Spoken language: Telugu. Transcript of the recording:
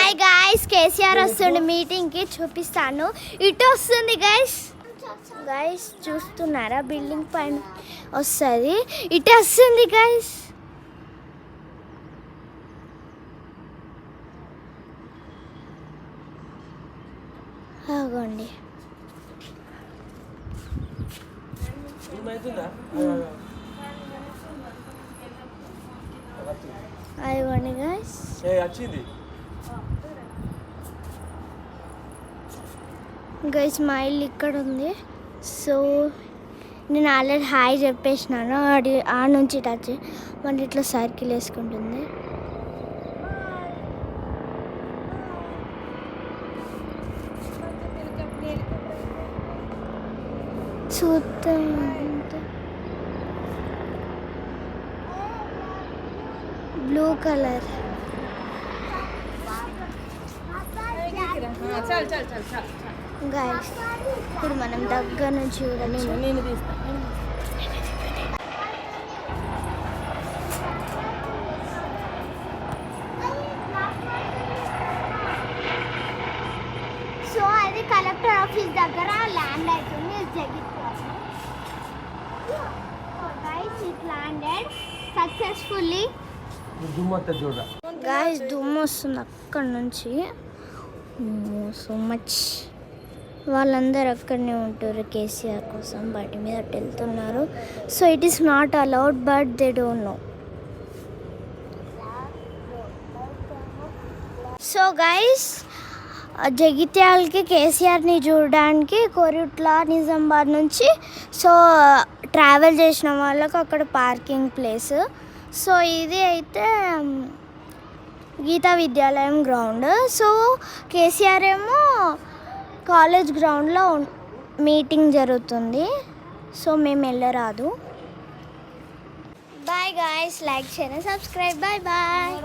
హాయ్ గాయ్స్, కేసీఆర్ వస్తుంది మీటింగ్కి, చూపిస్తాను. ఇటు వస్తుంది గైస్. గైస్ చూస్తున్నారా, బిల్డింగ్ పైన వస్తుంది, ఇటు వస్తుంది గైస్. ఆగండి, అదిగోండి గైస్. గైస్ మా ఇల్లు ఇక్కడ ఉంది. సో నేను ఆల్రెడీ హాయ్ చెప్పేసినాను. ఆ నుంచి టచ్ మళ్ళీ ఇట్లా సర్కిల్ వేసుకుంటుంది. చూద్దాం. Blue colour. గైస్ ఇప్పుడు మనం దగ్గర నుంచి చూడచ్చు. సో అది కలెక్టర్ ఆఫీస్ దగ్గర ల్యాండ్ అవుతుంది Jagtial. Guys it landed successfully. Guys దుమ్ము వస్తుంది అక్కడ నుంచి. So much. వాళ్ళందరూ అక్కడనే ఉంటారు కేసీఆర్ కోసం, బయట మీద వెళ్తున్నారు. So it is not allowed, but they don't know. So guys జగిత్యాలకి కేసీఆర్ని చూడడానికి కోరుట్ల నిజామాబాద్ నుంచి సో ట్రావెల్ చేసిన వాళ్ళకు అక్కడ పార్కింగ్ ప్లేస్. సో ఇది అయితే గీతా విద్యాలయం గ్రౌండ్. సో కేసీఆర్ ఏమో కాలేజ్ గ్రౌండ్లో మీటింగ్ జరుగుతుంది. సో మేము వెళ్ళరాదు. బాయ్ గాయ్స్, లైక్ చేయండి, సబ్స్క్రైబ్. Bye bye.